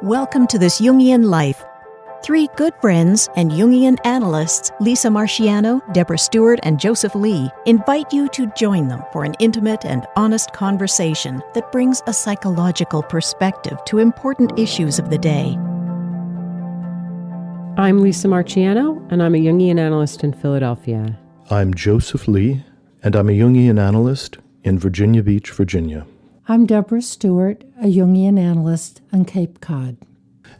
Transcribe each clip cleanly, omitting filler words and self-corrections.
Welcome to This Jungian Life. Three good friends and Jungian analysts, Lisa Marciano, Deborah Stewart, and Joseph Lee, invite you to join them for an intimate and honest conversation that brings a psychological perspective to important issues of the day. I'm Lisa Marciano, and I'm a Jungian analyst in Philadelphia. I'm Joseph Lee, and I'm a Jungian analyst in Virginia Beach, Virginia. I'm Deborah Stewart, a Jungian analyst on Cape Cod.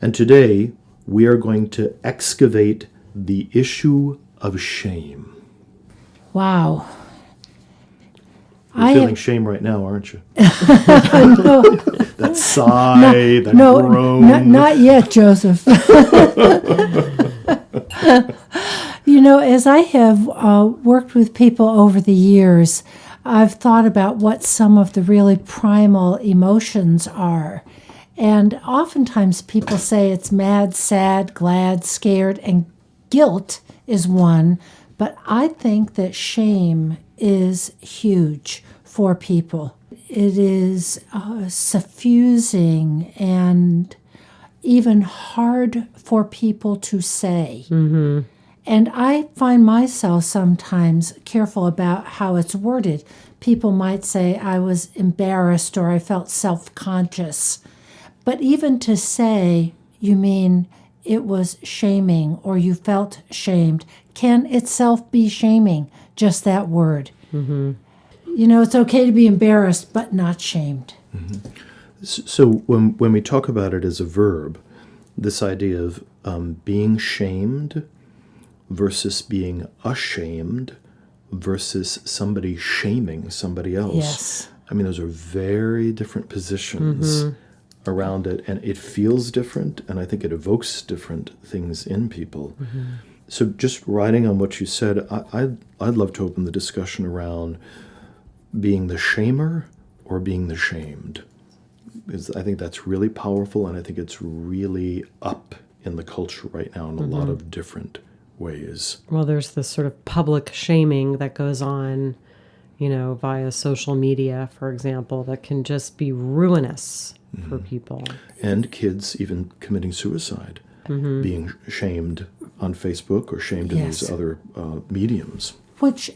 And today, we are going to excavate the issue of shame. Wow. You're feeling shame right now, aren't you? That sigh, that groan. Not yet, Joseph. As I have worked with people over the years, I've thought about what some of the really primal emotions are. And oftentimes people say it's mad, sad, glad, scared, and guilt is one. But I think that shame is huge for people. It is suffusing and even hard for people to say. Mm-hmm. And I find myself sometimes careful about how it's worded. People might say I was embarrassed or I felt self-conscious. But even to say, you mean it was shaming or you felt shamed, can itself be shaming, just that word. Mm-hmm. It's okay to be embarrassed, but not shamed. Mm-hmm. So when we talk about it as a verb, this idea of being shamed versus being ashamed versus somebody shaming somebody else. Yes. I mean, those are very different positions around it, and it feels different, and I think it evokes different things in people. Mm-hmm. So just riding on what you said, I'd love to open the discussion around being the shamer or being the shamed. Because I think that's really powerful, and I think it's really up in the culture right now in a lot of different ways. Well, there's this sort of public shaming that goes on, via social media, for example, that can just be ruinous for people. And kids even committing suicide, being shamed on Facebook or shamed in these other mediums. Which,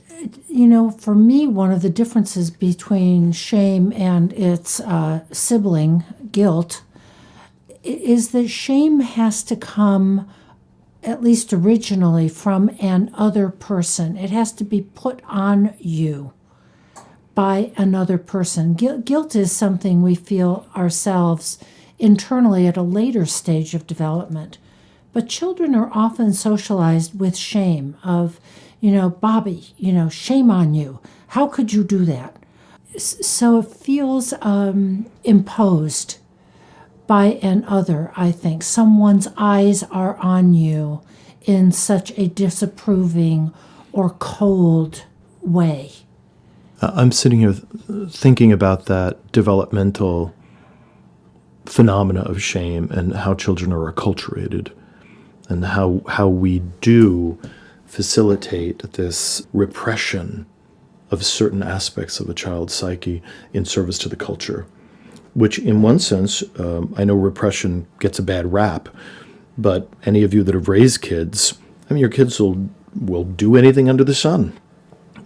for me, one of the differences between shame and its sibling, guilt, is that shame has to come, at least originally, from an other person. It has to be put on you by another person. Guilt is something we feel ourselves internally at a later stage of development. But children are often socialized with shame of, Bobby, shame on you. How could you do that? So it feels imposed by an other, I think. Someone's eyes are on you in such a disapproving or cold way. I'm sitting here thinking about that developmental phenomena of shame and how children are acculturated and how we do facilitate this repression of certain aspects of a child's psyche in service to the culture, which in one sense, I know repression gets a bad rap, but any of you that have raised kids, your kids will do anything under the sun.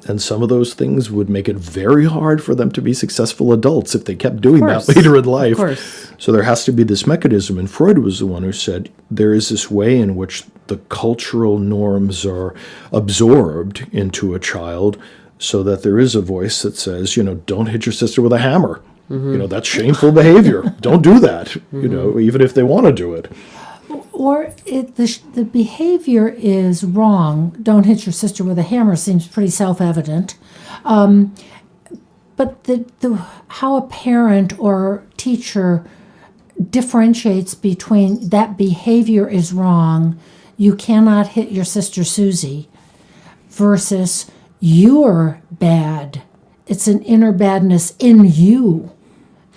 And some of those things would make it very hard for them to be successful adults if they kept doing that later in life. Of course. So there has to be this mechanism. And Freud was the one who said there is this way in which the cultural norms are absorbed into a child so that there is a voice that says, don't hit your sister with a hammer. Mm-hmm. That's shameful behavior. Don't do that, even if they want to do it. Or the behavior is wrong. Don't hit your sister with a hammer seems pretty self-evident. But how a parent or teacher differentiates between that behavior is wrong, you cannot hit your sister Susie, versus you're bad. It's an inner badness in you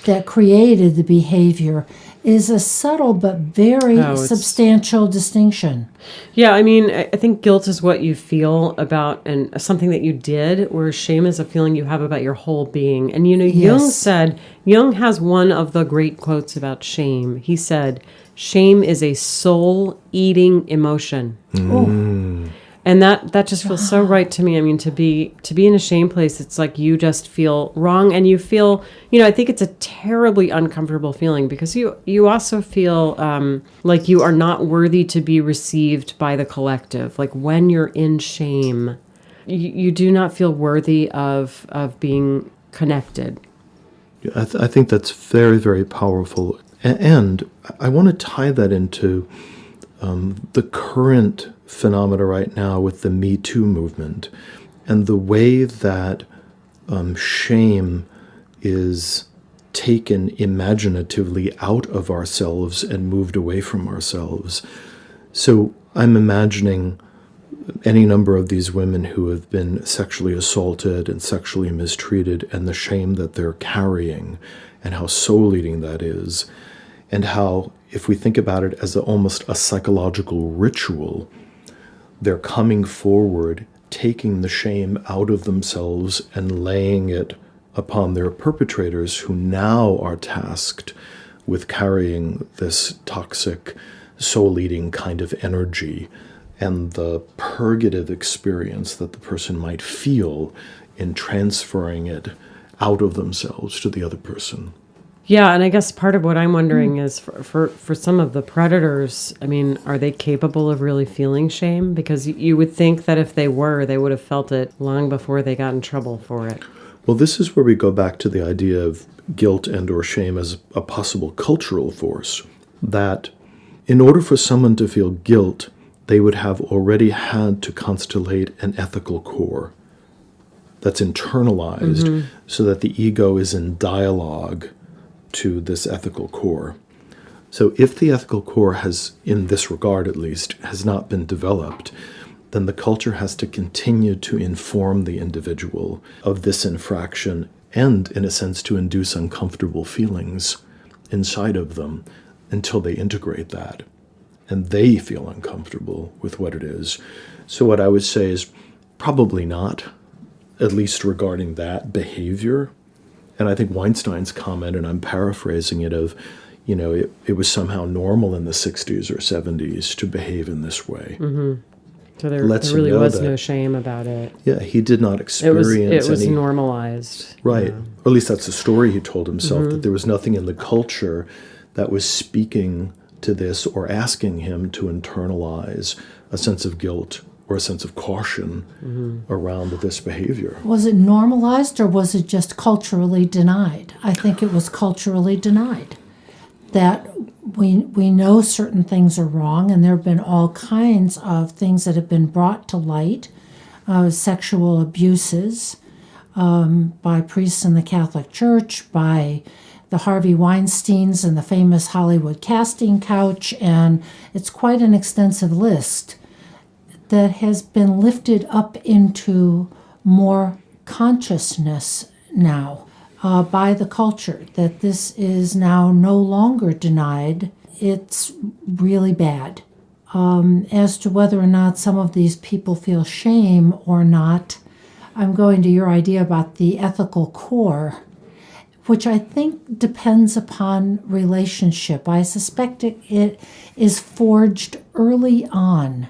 that created the behavior. is a subtle but very substantial distinction. Yeah, I mean, I think guilt is what you feel about and something that you did, whereas shame is a feeling you have about your whole being. And, Jung has one of the great quotes about shame. He said, shame is a soul-eating emotion. Oh. And that just feels so right to me. I mean, to be in a shame place, it's like you just feel wrong, and you feel, I think it's a terribly uncomfortable feeling, because you also feel like you are not worthy to be received by the collective. Like when you're in shame, you do not feel worthy of being connected. I think that's very, very powerful. And I want to tie that into the current phenomena right now with the Me Too movement and the way that shame is taken imaginatively out of ourselves and moved away from ourselves. So I'm imagining any number of these women who have been sexually assaulted and sexually mistreated, and the shame that they're carrying, and how soul-eating that is, and how, if we think about it as almost a psychological ritual, they're coming forward, taking the shame out of themselves and laying it upon their perpetrators, who now are tasked with carrying this toxic, soul-eating kind of energy and the purgative experience that the person might feel in transferring it out of themselves to the other person. Yeah, and I guess part of what I'm wondering is for some of the predators, I mean, are they capable of really feeling shame? Because you would think that if they were, they would have felt it long before they got in trouble for it. Well, this is where we go back to the idea of guilt and or shame as a possible cultural force, that in order for someone to feel guilt, they would have already had to constellate an ethical core that's internalized, so that the ego is in dialogue to this ethical core. So if the ethical core has, in this regard at least, has not been developed, then the culture has to continue to inform the individual of this infraction and, in a sense, to induce uncomfortable feelings inside of them until they integrate that and they feel uncomfortable with what it is. So what I would say is probably not, at least regarding that behavior. And I think Weinstein's comment, and I'm paraphrasing it, of, it was somehow normal in the 60s or 70s to behave in this way. Mm-hmm. So there really was no shame about it. Yeah, he did not experience it was normalized. Right. Or at least that's the story he told himself, that there was nothing in the culture that was speaking to this or asking him to internalize a sense of guilt or a sense of caution around this behavior. Was it normalized, or was it just culturally denied? I think it was culturally denied. That we know certain things are wrong, and there have been all kinds of things that have been brought to light, sexual abuses by priests in the Catholic Church, by the Harvey Weinsteins and the famous Hollywood casting couch, and it's quite an extensive list that has been lifted up into more consciousness now by the culture, that this is now no longer denied. It's really bad. As to whether or not some of these people feel shame or not, I'm going to your idea about the ethical core, which I think depends upon relationship. I suspect it is forged early on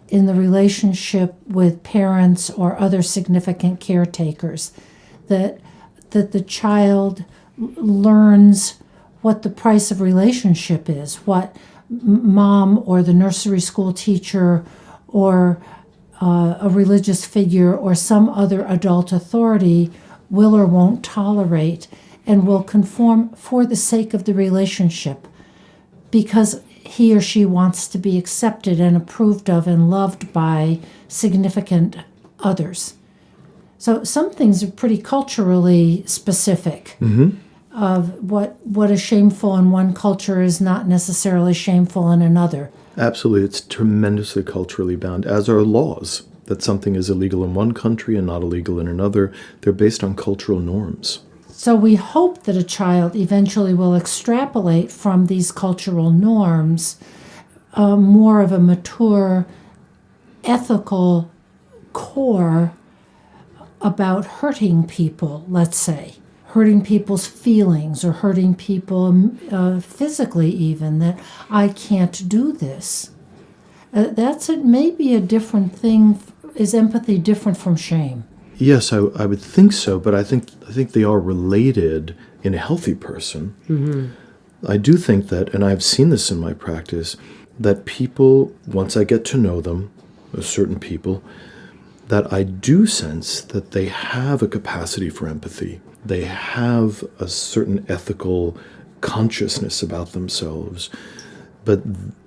in the relationship with parents or other significant caretakers, that the child learns what the price of relationship is, what mom or the nursery school teacher or a religious figure or some other adult authority will or won't tolerate, and will conform for the sake of the relationship, because he or she wants to be accepted and approved of and loved by significant others. So some things are pretty culturally specific of what is shameful in one culture is not necessarily shameful in another. Absolutely. It's tremendously culturally bound, as are laws. That something is illegal in one country and not illegal in another. They're based on cultural norms. So we hope that a child eventually will extrapolate from these cultural norms more of a mature, ethical core about hurting people, let's say. Hurting people's feelings or hurting people physically even, that I can't do this. That's maybe a different thing. Is empathy different from shame? Yes, I would think so, but I think they are related in a healthy person. Mm-hmm. I do think that, and I've seen this in my practice, that people, once I get to know them, certain people, that I do sense that they have a capacity for empathy. They have a certain ethical consciousness about themselves, but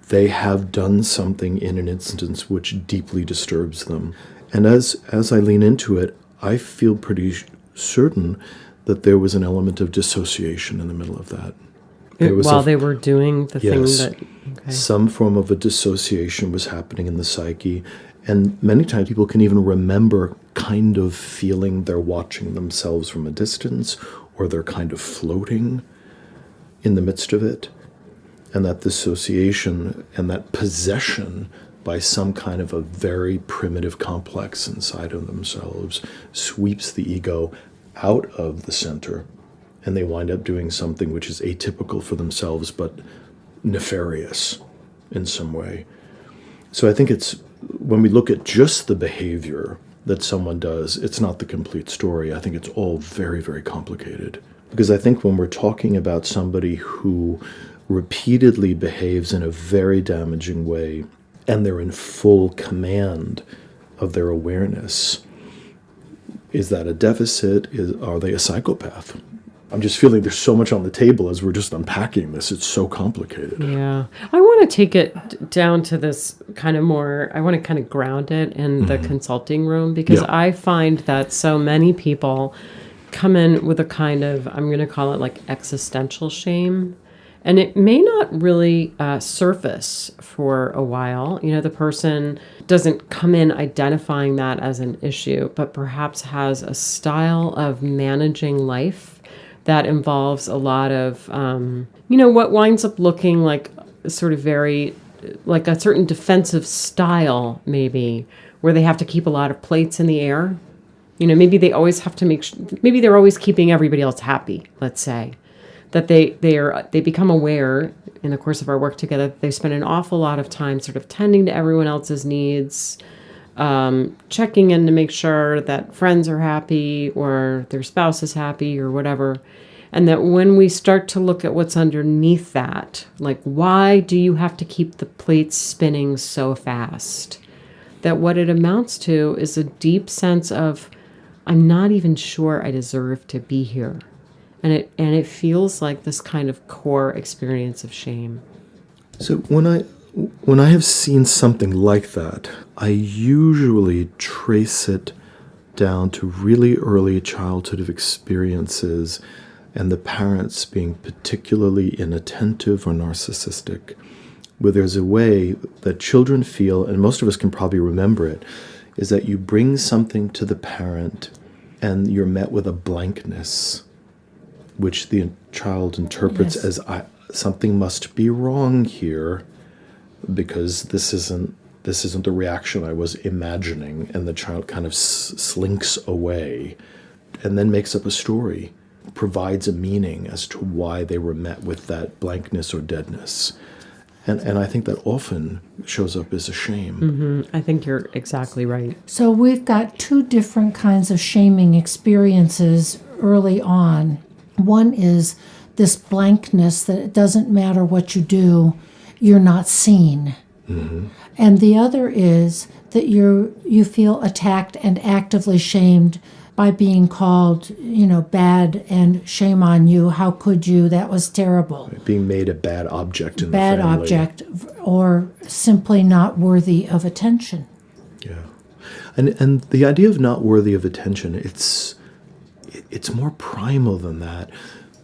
they have done something in an instance which deeply disturbs them. And as I lean into it, I feel pretty certain that there was an element of dissociation in the middle of that. While they were doing the thing Yes, that... Okay. some form of a dissociation was happening in the psyche. And many times people can even remember kind of feeling they're watching themselves from a distance, or they're kind of floating in the midst of it. And that dissociation and that possession by some kind of a very primitive complex inside of themselves sweeps the ego out of the center, and they wind up doing something which is atypical for themselves but nefarious in some way. So I think it's, when we look at just the behavior that someone does, it's not the complete story. I think it's all very, very complicated. Because I think when we're talking about somebody who repeatedly behaves in a very damaging way, and they're in full command of their awareness, is that a deficit? Are they a psychopath? I'm just feeling there's so much on the table as we're just unpacking this. It's so complicated. Yeah. I want to take it down to this kind of more, I want to kind of ground it in the consulting room, because I find that so many people come in with a kind of, I'm going to call it like existential shame. And it may not really surface for a while. You know, the person doesn't come in identifying that as an issue, but perhaps has a style of managing life that involves a lot of, what winds up looking like sort of very, like a certain defensive style, maybe, where they have to keep a lot of plates in the air. You know, maybe they always have to maybe they're always keeping everybody else happy, let's say. That they become aware in the course of our work together that they spend an awful lot of time sort of tending to everyone else's needs, checking in to make sure that friends are happy or their spouse is happy or whatever. And that when we start to look at what's underneath that, like, why do you have to keep the plates spinning so fast? That what it amounts to is a deep sense of, I'm not even sure I deserve to be here. And it feels like this kind of core experience of shame. So when I have seen something like that, I usually trace it down to really early childhood experiences and the parents being particularly inattentive or narcissistic, where there's a way that children feel, and most of us can probably remember it, is that you bring something to the parent and you're met with a blankness, which the child interprets as something must be wrong here, because this isn't the reaction I was imagining, and the child kind of slinks away and then makes up a story, provides a meaning as to why they were met with that blankness or deadness. And I think that often shows up as a shame. Mm-hmm. I think you're exactly right. So we've got two different kinds of shaming experiences early on. One is this blankness that it doesn't matter what you do, you're not seen. Mm-hmm. And the other is that you feel attacked and actively shamed by being called, bad, and shame on you. How could you? That was terrible. Being made a bad object in the family. Bad object, or simply not worthy of attention. Yeah. And the idea of not worthy of attention, it's more primal than that.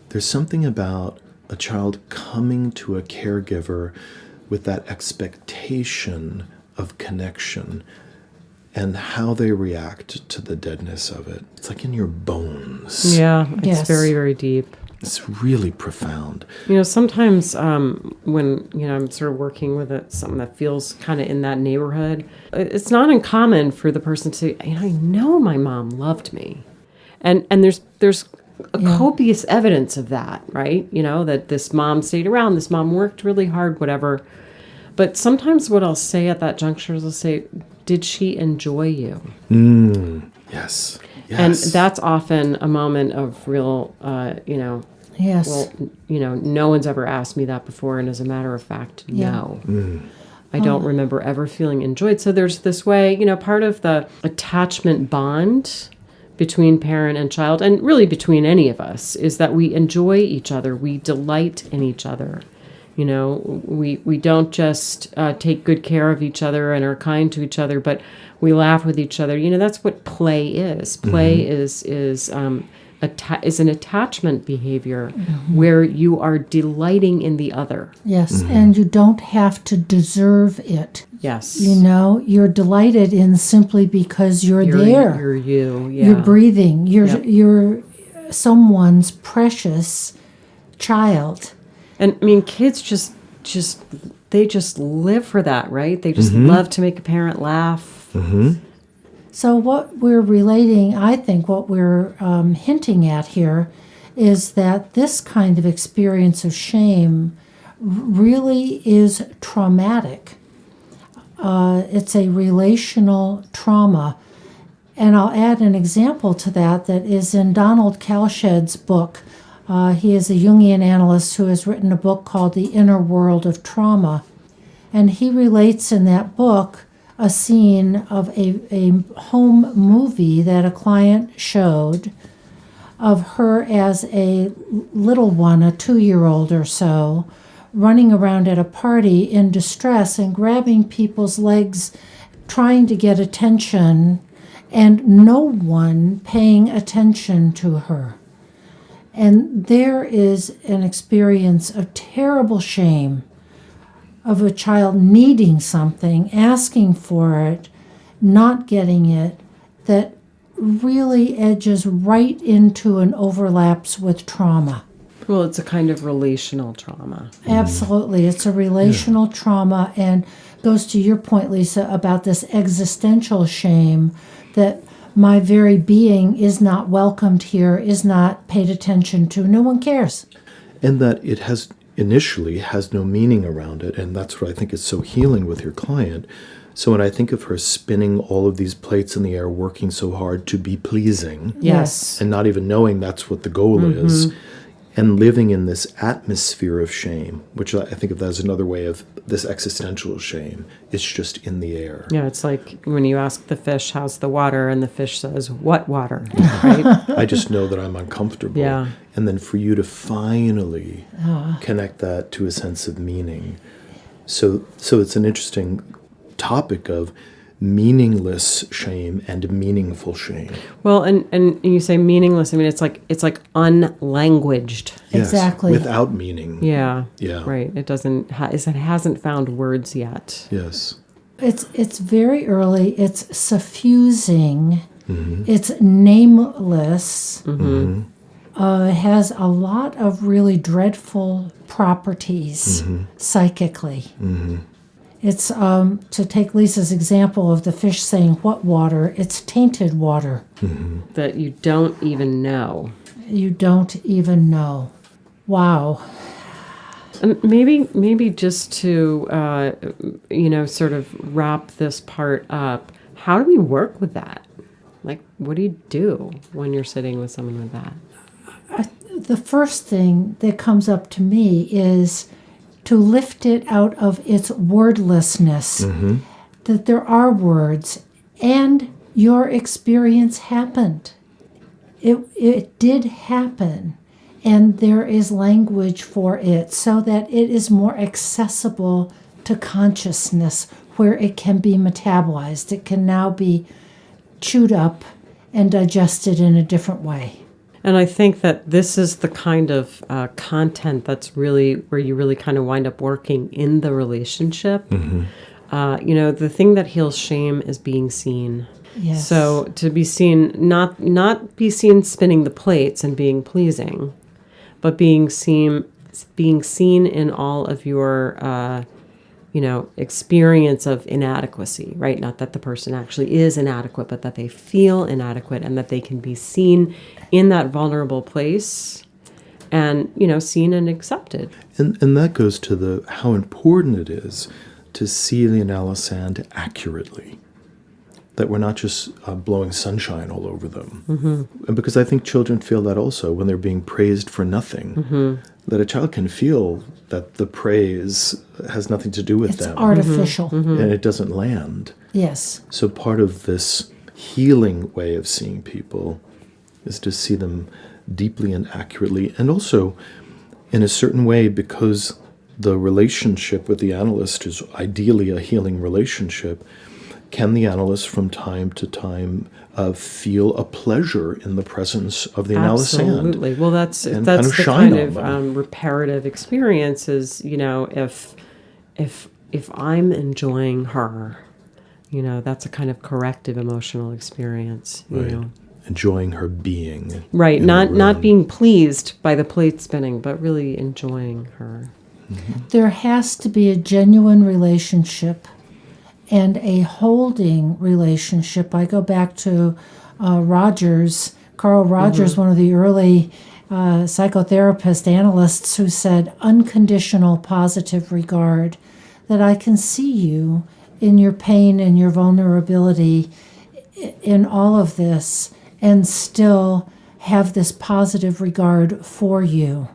There's something about a child coming to a caregiver with that expectation of connection, and how they react to the deadness of it. It's like in your bones. Yeah, it's Yes. very, very deep. It's really profound. Sometimes when, I'm sort of working with something that feels kind of in that neighborhood, it's not uncommon for the person to say, I know my mom loved me. And there's a copious evidence of that, right? That this mom stayed around, this mom worked really hard, whatever. But sometimes what I'll say at that juncture is I'll say, did she enjoy you? Yes. And that's often a moment of real, Yes. well, no one's ever asked me that before. And as a matter of fact, no. I don't remember ever feeling enjoyed. So there's this way, part of the attachment bond between parent and child, and really between any of us, is that we enjoy each other. We delight in each other. We don't just take good care of each other and are kind to each other, but we laugh with each other. That's what play is. Play is an attachment behavior where you are delighting in the other. Yes, and you don't have to deserve it. Yes. You're delighted in simply because you're there. You're you. Yeah. You're breathing. You're someone's precious child. And kids just they just live for that, right? They just love to make a parent laugh. So what we're relating, I think what we're hinting at here is that this kind of experience of shame really is traumatic. It's a relational trauma. And I'll add an example to that is in Donald Kalshed's book. He is a Jungian analyst who has written a book called The Inner World of Trauma. And he relates in that book a scene of a home movie that a client showed of her as a little one, a 2-year-old or so, running around at a party in distress and grabbing people's legs, trying to get attention, and no one paying attention to her. And there is an experience of terrible shame of a child needing something, asking for it, not getting it, that really edges right into and overlaps with trauma. Well, it's a kind of relational trauma. Absolutely. It's a relational trauma, and goes to your point, Lisa, about this existential shame that my very being is not welcomed here, is not paid attention to. No one cares. And that it initially has no meaning around it. And that's what I think is so healing with your client. So when I think of her spinning all of these plates in the air, working so hard to be pleasing, Yes. and not even knowing that's what the goal is, and living in this atmosphere of shame, which I think of that as another way of this existential shame. It's just in the air. Yeah, it's like when you ask the fish, how's the water? And the fish says, what water? Right? I just know that I'm uncomfortable. Yeah. And then for you to finally connect that to a sense of meaning. So it's an interesting topic of meaningless shame and meaningful shame. Well, and you say meaningless. I mean, it's like unlanguaged. Yes, Exactly. without meaning. Yeah. Yeah. Right. It doesn't. It hasn't found words yet. Yes. It's very early. It's suffusing. It's nameless. It has a lot of really dreadful properties psychically. It's, to take Lisa's example of the fish saying, what water? It's tainted water. That you don't even know. You don't even know. Wow. And maybe just to, sort of wrap this part up, how do we work with that? Like, what do you do when you're sitting with someone with that? The first thing that comes up to me is to lift it out of its wordlessness, that there are words, and your experience happened. It did happen, and there is language for it so that it is more accessible to consciousness where it can be metabolized. It can now be chewed up and digested in a different way. And I think that this is the kind of content that's really where you really kind of wind up working in the relationship. The thing that heals shame is being seen. Yes. So to be seen, not be seen spinning the plates and being pleasing, but being seen in all of your, experience of inadequacy, right? Not that the person actually is inadequate, but that they feel inadequate and that they can be seen in that vulnerable place and, seen and accepted. And that goes to how important it is to see the analysand accurately. That we're not just blowing sunshine all over them. Mm-hmm. And because I think children feel that also when they're being praised for nothing. Mm-hmm. That a child can feel that the praise has nothing to do with them. It's artificial. Mm-hmm. And it doesn't land. Yes. So part of this healing way of seeing people is to see them deeply and accurately. And also, in a certain way, because the relationship with the analyst is ideally a healing relationship, can the analyst from time to time feel a pleasure in the presence of the analysand? Absolutely. Well, that's kind the of shine kind on of reparative experience is, if I'm enjoying her, that's a kind of corrective emotional experience, you know. Enjoying her being. Right. Not being pleased by the plate spinning, but really enjoying her. Mm-hmm. There has to be a genuine relationship and a holding relationship. I go back to Carl Rogers, mm-hmm. one of the early psychotherapist analysts who said, unconditional positive regard, that I can see you in your pain and your vulnerability in all of this and still have this positive regard for you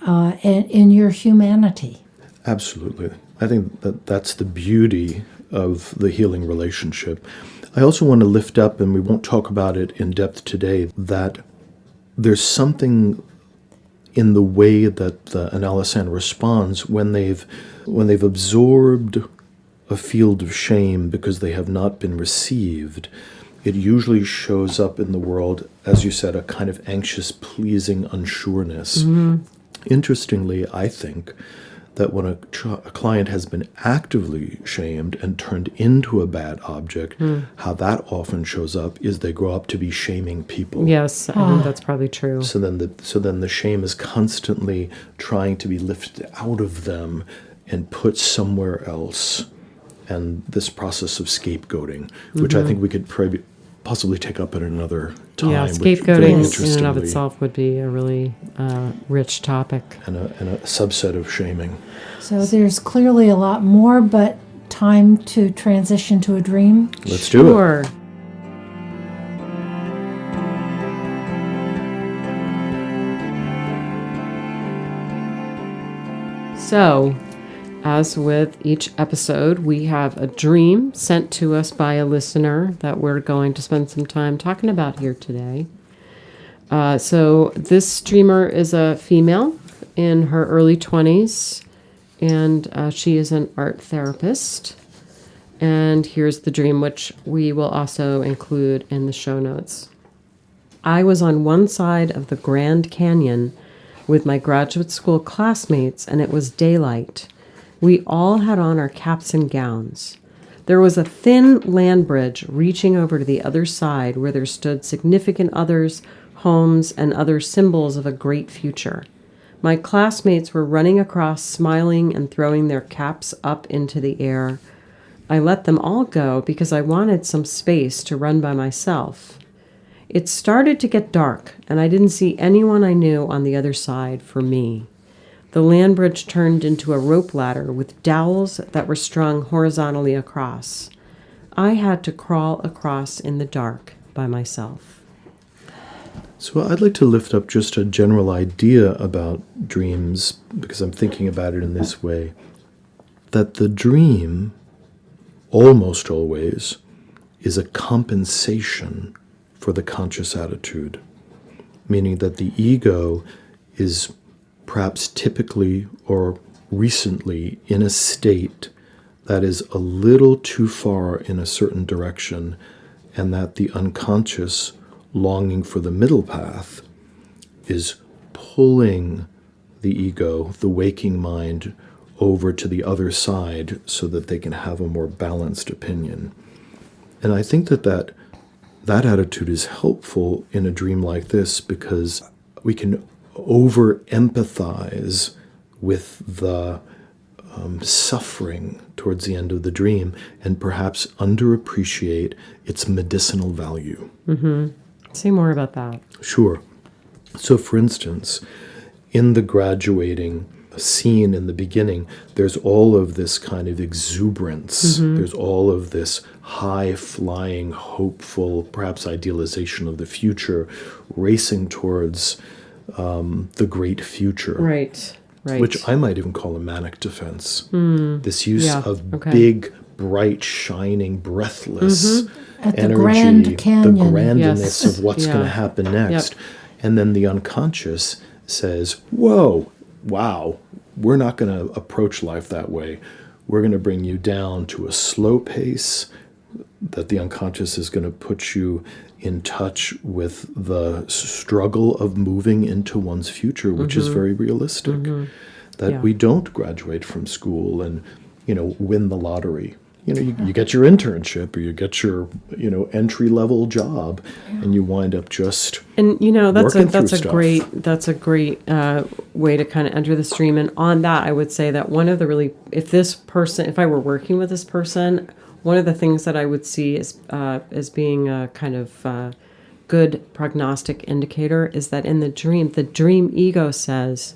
and in your humanity. Absolutely. I think that's the beauty of the healing relationship. I also want to lift up, and we won't talk about it in depth today, that there's something in the way that the analysand responds when they've absorbed a field of shame because they have not been received. It usually shows up in the world, as you said, a kind of anxious, pleasing unsureness. Mm-hmm. Interestingly, I think that when a client has been actively shamed and turned into a bad object, how that often shows up is they grow up to be shaming people. Yes, I think that's probably true. So then the shame is constantly trying to be lifted out of them and put somewhere else. And this process of scapegoating, which I think we could possibly take up at another time. Yeah, scapegoating in and of itself would be a really rich topic. And a subset of shaming. So there's clearly a lot more, but time to transition to a dream? Let's do it. So, as with each episode, we have a dream sent to us by a listener that we're going to spend some time talking about here today. So this dreamer is a female in her early 20s, and she is an art therapist. And here's the dream, which we will also include in the show notes. I was on one side of the Grand Canyon with my graduate school classmates, and it was daylight. We all had on our caps and gowns. There was a thin land bridge reaching over to the other side where there stood significant others, homes, and other symbols of a great future. My classmates were running across, smiling and throwing their caps up into the air. I let them all go because I wanted some space to run by myself. It started to get dark, and I didn't see anyone I knew on the other side for me. The land bridge turned into a rope ladder with dowels that were strung horizontally across. I had to crawl across in the dark by myself. So I'd like to lift up just a general idea about dreams, because I'm thinking about it in this way, that the dream, almost always, is a compensation for the conscious attitude, meaning that the ego is perhaps typically or recently in a state that is a little too far in a certain direction, and that the unconscious, longing for the middle path, is pulling the ego, the waking mind, over to the other side so that they can have a more balanced opinion. And I think that attitude is helpful in a dream like this because we can over-empathize with the suffering towards the end of the dream and perhaps underappreciate its medicinal value. Say more about that. Sure. So, for instance, in the graduating scene in the beginning, there's all of this kind of exuberance. There's all of this high-flying, hopeful, perhaps idealization of the future, racing towards the great future. Right. Which I might even call a manic defense. This use of okay. big, bright, shining, breathless At the energy, Grand Canyon. the grandness Yes. of what's going to happen next. And then the unconscious says, whoa, wow, we're not going to approach life that way. We're going to bring you down to a slow pace that the unconscious is going to put you in touch with the struggle of moving into one's future, which is very realistic. That we don't graduate from school and, win the lottery. You get your internship or you get your, entry-level job and you wind up just And that's working a through stuff. that's a great way to kind of enter the stream. And on that, I would say that one of the really, if I were working with this person, one of the things that I would see as being a kind of good prognostic indicator is that in the dream ego says,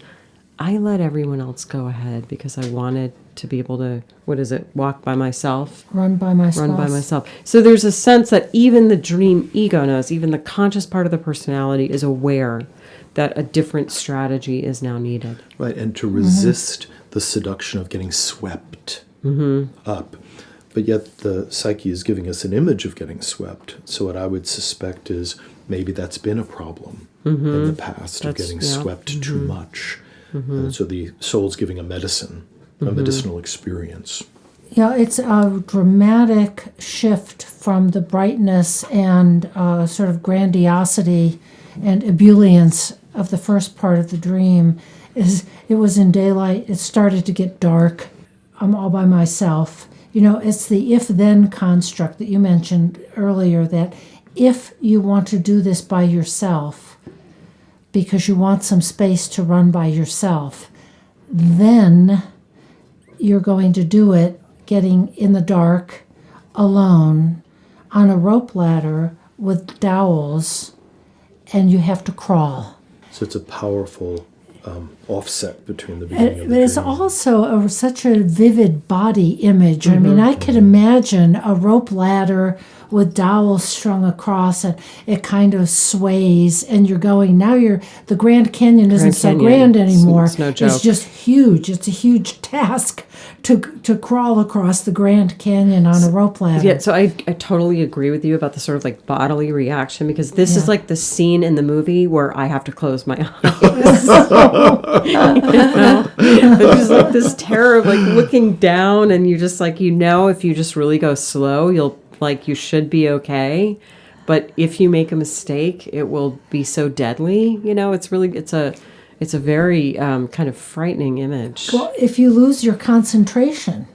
I let everyone else go ahead because I wanted to be able to, walk by myself? Run by myself. Run by myself. So there's a sense that even the dream ego knows, even the conscious part of the personality is aware that a different strategy is now needed. Right, and to resist the seduction of getting swept up. But yet the psyche is giving us an image of getting swept. So what I would suspect is maybe that's been a problem in the past of getting swept too much. And so the soul's giving a medicine, a medicinal experience. Yeah, it's a dramatic shift from the brightness and sort of grandiosity and ebullience of the first part of the dream. It was in daylight, it started to get dark, I'm all by myself. It's the if-then construct that you mentioned earlier, that if you want to do this by yourself, because you want some space to run by yourself, then you're going to do it getting in the dark, alone, on a rope ladder with dowels, and you have to crawl. So it's a powerful offset between the beginning of the But it's dream. also such a vivid body image. I mean, I could imagine a rope ladder with dowels strung across, and it kind of sways, and the Grand Canyon isn't so grand anymore. It's no joke. It's just huge. It's a huge task to crawl across the Grand Canyon on a rope ladder. Yeah, so I totally agree with you about the sort of like bodily reaction, because this is like the scene in the movie where I have to close my eyes. There's like this terror of like looking down, and you just like, if you just really go slow, you should be okay. But if you make a mistake, it will be so deadly. It's a very kind of frightening image. Well, if you lose your concentration,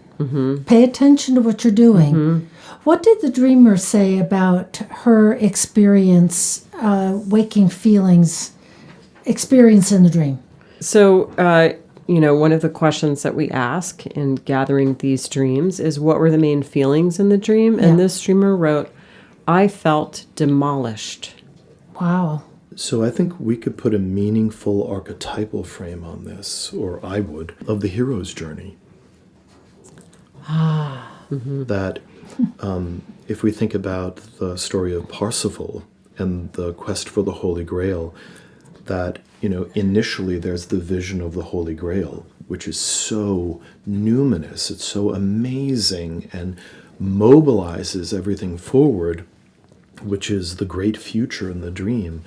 pay attention to what you're doing. What did the dreamer say about her experience, waking feelings, experience in the dream? So, one of the questions that we ask in gathering these dreams is, what were the main feelings in the dream? Yeah. And this dreamer wrote, I felt demolished. Wow. So I think we could put a meaningful archetypal frame on this, or I would, of the hero's journey. That if we think about the story of Parsifal and the quest for the Holy Grail, that, initially there's the vision of the Holy Grail, which is so numinous, it's so amazing and mobilizes everything forward, which is the great future in the dream.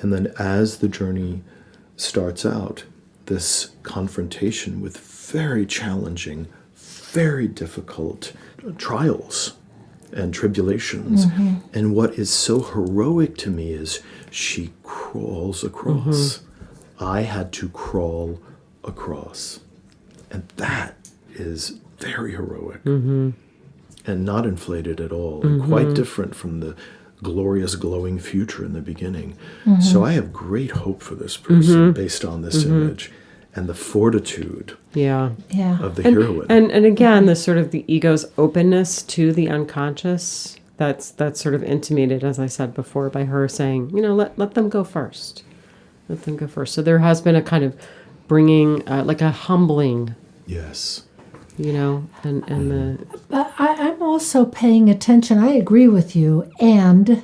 And then as the journey starts out, this confrontation with very challenging, very difficult trials and tribulations. And what is so heroic to me is she crawls across. I had to crawl across. And that is very heroic and not inflated at all, and quite different from the glorious glowing future in the beginning. So I have great hope for this person based on this image and the fortitude Yeah. of the heroine. And again, the sort of the ego's openness to the unconscious, that's sort of intimated, as I said before, by her saying, let them go first. Let them go first. So there has been a kind of bringing, like a humbling, Yes. and the... But I'm also paying attention. I agree with you. And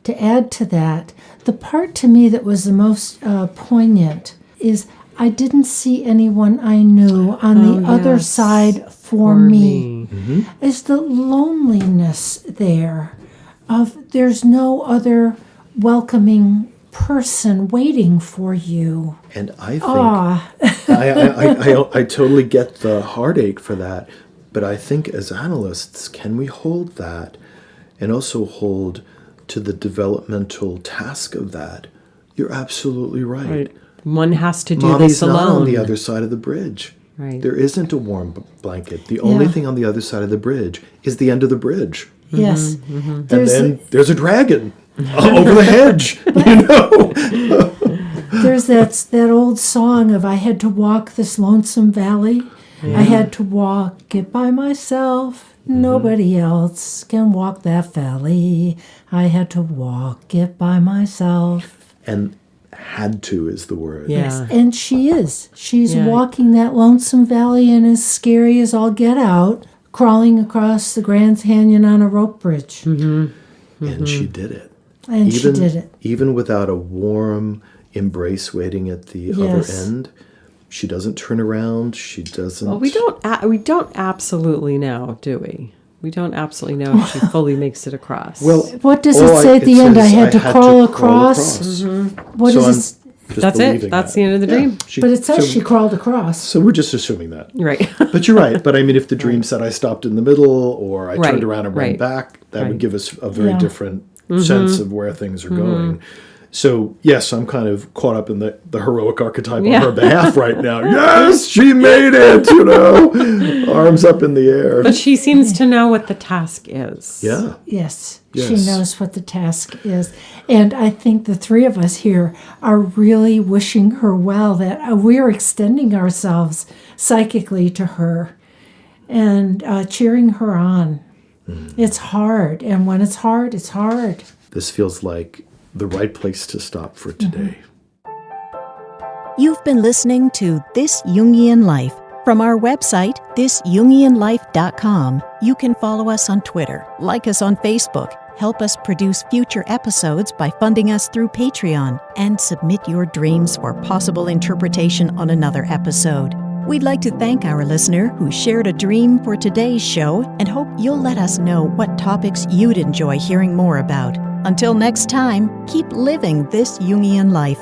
to add to that, the part to me that was the most poignant is I didn't see anyone I knew on the other side for me. Is the loneliness there of there's no other welcoming person waiting for you. And I think I totally get the heartache for that, but I think as analysts, can we hold that and also hold to the developmental task of that? You're absolutely right. One has to do Mommy's this alone. not on the other side of the bridge. Right. There isn't a warm blanket. The only thing on the other side of the bridge is the end of the bridge. Yes. And then there's a dragon over the hedge, There's that old song of I had to walk this lonesome valley. I had to walk it by myself. Nobody else can walk that valley. I had to walk it by myself. And had to is the word. Yeah. And she is. She's Yeah. walking that lonesome valley and as scary as all get out, crawling across the Grand Canyon on a rope bridge. And she did it. And she did it. Even without a warm embrace waiting at the other end, she doesn't turn around. She doesn't. Well, we don't absolutely know, do we? We don't absolutely know if she fully makes it across. Well, What does it say at the end? I had to crawl across. What so is it? That's it. That's the end of the dream. But it says she crawled across. So we're just assuming that. Right. But you're right. But I mean, if the dream said I stopped in the middle or I turned around and ran right. back, that would Right. give us a very different sense of where things are going. So, yes, I'm kind of caught up in the heroic archetype on her behalf right now. Yes, she made it, arms up in the air. But she seems to know what the task is. Yeah. Yes, Yes. she knows what the task is. And I think the three of us here are really wishing her well, that we're extending ourselves psychically to her and cheering her on. It's hard. And when it's hard, it's hard. This feels like the right place to stop for today. You've been listening to This Jungian Life. From our website, thisjungianlife.com, you can follow us on Twitter, like us on Facebook, help us produce future episodes by funding us through Patreon, and submit your dreams for possible interpretation on another episode. We'd like to thank our listener who shared a dream for today's show and hope you'll let us know what topics you'd enjoy hearing more about. Until next time, keep living this Jungian life.